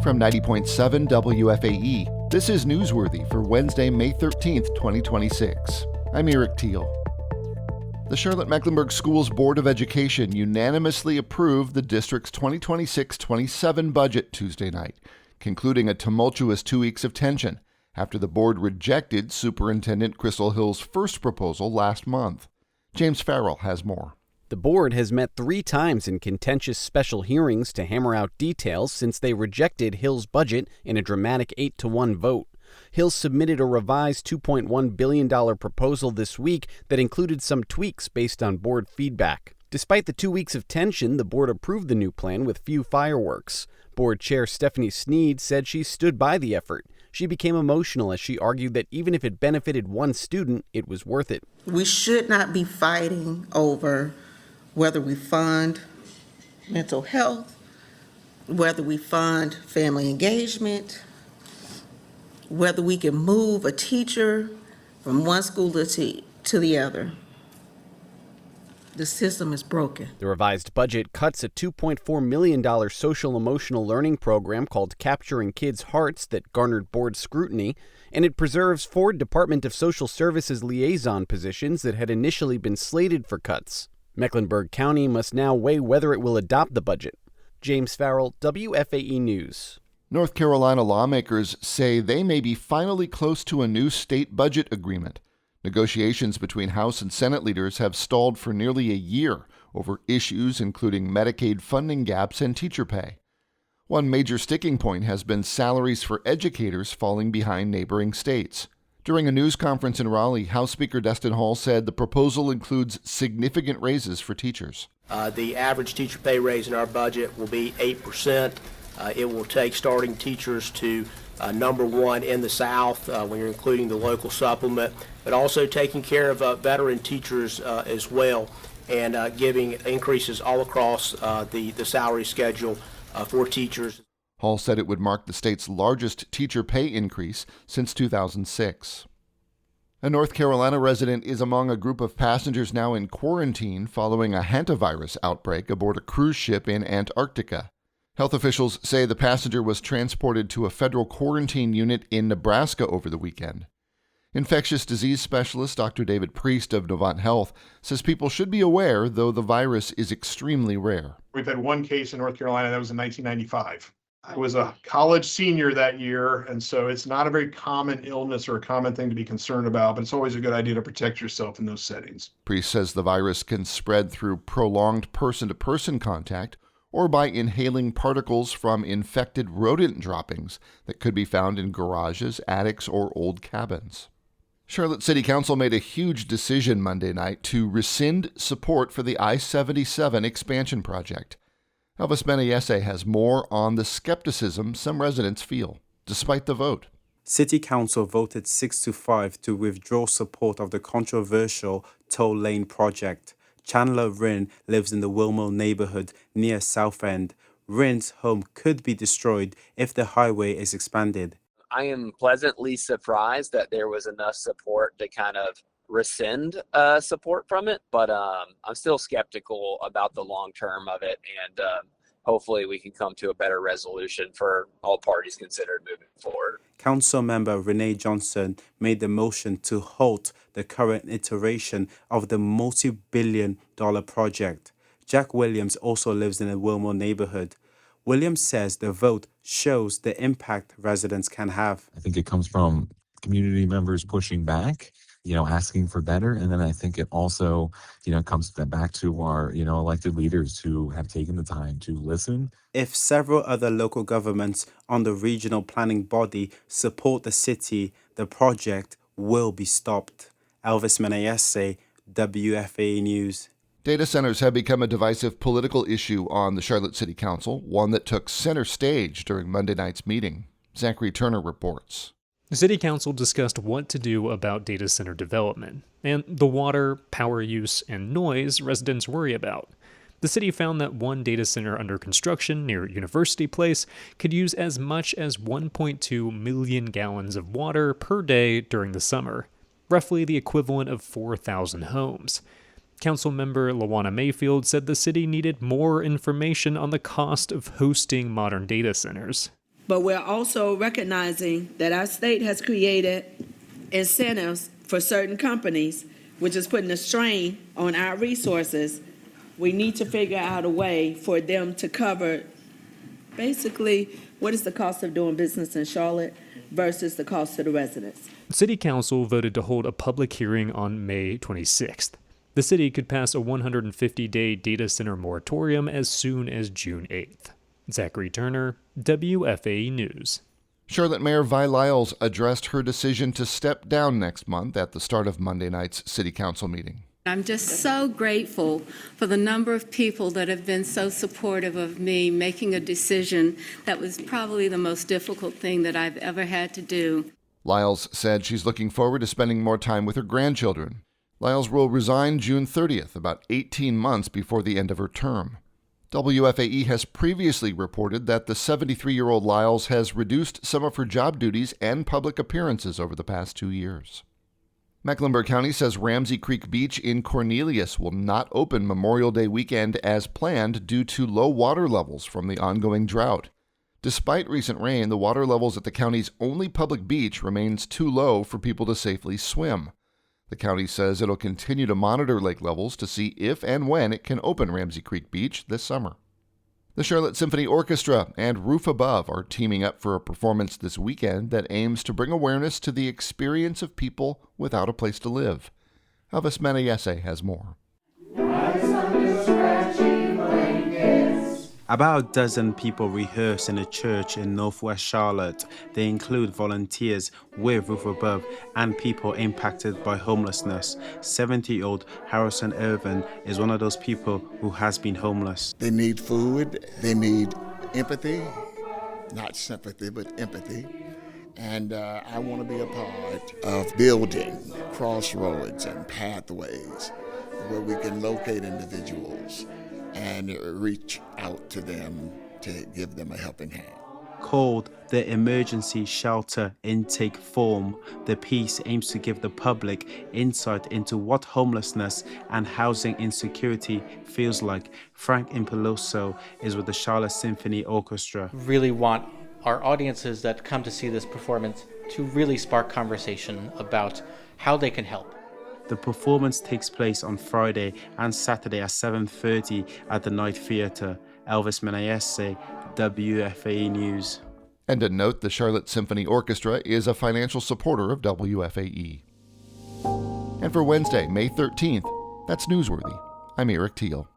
From 90.7 WFAE, this is Newsworthy for Wednesday, May 13th, 2026. I'm Eric Teal. The Charlotte-Mecklenburg Schools Board of Education unanimously approved the district's 2026-27 budget Tuesday night, concluding a tumultuous 2 weeks of tension after the board rejected Superintendent Crystal Hill's first proposal last month. James Farrell has more. The board has met 3 times in contentious special hearings to hammer out details since they rejected Hill's budget in a dramatic 8-1 vote. Hill submitted a revised $2.1 billion proposal this week that included some tweaks based on board feedback. Despite the 2 weeks of tension, the board approved the new plan with few fireworks. Board Chair Stephanie Sneed said she stood by the effort. She became emotional as she argued that even if it benefited one student, it was worth it. We should not be fighting over whether we fund mental health, whether we fund family engagement, whether we can move a teacher from one school to the other. The system is broken. The revised budget cuts a $2.4 million social-emotional learning program called Capturing Kids' Hearts that garnered board scrutiny, and it preserves 4 Department of Social Services liaison positions that had initially been slated for cuts. Mecklenburg County must now weigh whether it will adopt the budget. James Farrell, WFAE News. North Carolina lawmakers say they may be finally close to a new state budget agreement. Negotiations between House and Senate leaders have stalled for nearly a year over issues including Medicaid funding gaps and teacher pay. One major sticking point has been salaries for educators falling behind neighboring states. During a news conference in Raleigh, House Speaker Destin Hall said the proposal includes significant raises for teachers. The average teacher pay raise in our budget will be 8%. It will take starting teachers to number 1 in the South when you're including the local supplement, but also taking care of veteran teachers as well, and giving increases all across the salary schedule for teachers. Hall said it would mark the state's largest teacher pay increase since 2006. A North Carolina resident is among a group of passengers now in quarantine following a hantavirus outbreak aboard a cruise ship in Antarctica. Health officials say the passenger was transported to a federal quarantine unit in Nebraska over the weekend. Infectious disease specialist Dr. David Priest of Novant Health says people should be aware, though the virus is extremely rare. We've had one case in North Carolina that was in 1995. I was a college senior that year, and so it's not a very common illness or a common thing to be concerned about, but it's always a good idea to protect yourself in those settings. Priest says the virus can spread through prolonged person-to-person contact or by inhaling particles from infected rodent droppings that could be found in garages, attics, or old cabins. Charlotte City Council made a huge decision Monday night to rescind support for the I-77 expansion project. Elvis Benayese has more on the skepticism some residents feel, despite the vote. City Council voted 6-5 to withdraw support of the controversial toll lane project. Chandler Rinn lives in the Wilmore neighborhood near South End. Rinn's home could be destroyed if the highway is expanded. I am pleasantly surprised that there was enough support to kind of rescind support from it, but I'm still skeptical about the long term of it, and hopefully we can come to a better resolution for all parties considered moving forward. Council member Renee Johnson made the motion to halt the current iteration of the multi-billion-dollar project. Jack Williams also lives in a Wilmore neighborhood. Williams says the vote shows the impact residents can have. I think it comes from community members pushing back, asking for better. And then I think it also, comes back to our, elected leaders who have taken the time to listen. If several other local governments on the regional planning body support the city, the project will be stopped. Elvis Benayese, WFAE News. Data centers have become a divisive political issue on the Charlotte City Council, one that took center stage during Monday night's meeting. Zachary Turner reports. The City Council discussed what to do about data center development, and the water, power use, and noise residents worry about. The city found that one data center under construction near University Place could use as much as 1.2 million gallons of water per day during the summer, roughly the equivalent of 4,000 homes. Councilmember Lawana Mayfield said the city needed more information on the cost of hosting modern data centers. But we're also recognizing that our state has created incentives for certain companies, which is putting a strain on our resources. We need to figure out a way for them to cover basically what is the cost of doing business in Charlotte versus the cost to the residents. City Council voted to hold a public hearing on May 26th. The city could pass a 150-day data center moratorium as soon as June 8th. Zachary Turner, WFAE News. Charlotte Mayor Vi Lyles addressed her decision to step down next month at the start of Monday night's City Council meeting. I'm just so grateful for the number of people that have been so supportive of me making a decision that was probably the most difficult thing that I've ever had to do. Lyles said she's looking forward to spending more time with her grandchildren. Lyles will resign June 30th, about 18 months before the end of her term. WFAE has previously reported that the 73-year-old Lyles has reduced some of her job duties and public appearances over the past 2 years. Mecklenburg County says Ramsey Creek Beach in Cornelius will not open Memorial Day weekend as planned due to low water levels from the ongoing drought. Despite recent rain, the water levels at the county's only public beach remains too low for people to safely swim. The county says it'll continue to monitor lake levels to see if and when it can open Ramsey Creek Beach this summer. The Charlotte Symphony Orchestra and Roof Above are teaming up for a performance this weekend that aims to bring awareness to the experience of people without a place to live. Elvis Menayese has more. About a dozen people rehearse in a church in Northwest Charlotte. They include volunteers with Roof Above and people impacted by homelessness. 70-year-old Harrison Irvin is one of those people who has been homeless. They need food, they need empathy, not sympathy, but empathy. And I want to be a part of building crossroads and pathways where we can locate individuals and reach out to them to give them a helping hand. Called the Emergency Shelter Intake Form, the piece aims to give the public insight into what homelessness and housing insecurity feels like. Frank Impeloso is with the Charlotte Symphony Orchestra. Really want our audiences that come to see this performance to really spark conversation about how they can help. The performance takes place on Friday and Saturday at 7:30 at the Night Theatre. Elvis Menayese, WFAE News. And a note, the Charlotte Symphony Orchestra is a financial supporter of WFAE. And for Wednesday, May 13th, that's Newsworthy. I'm Eric Teal.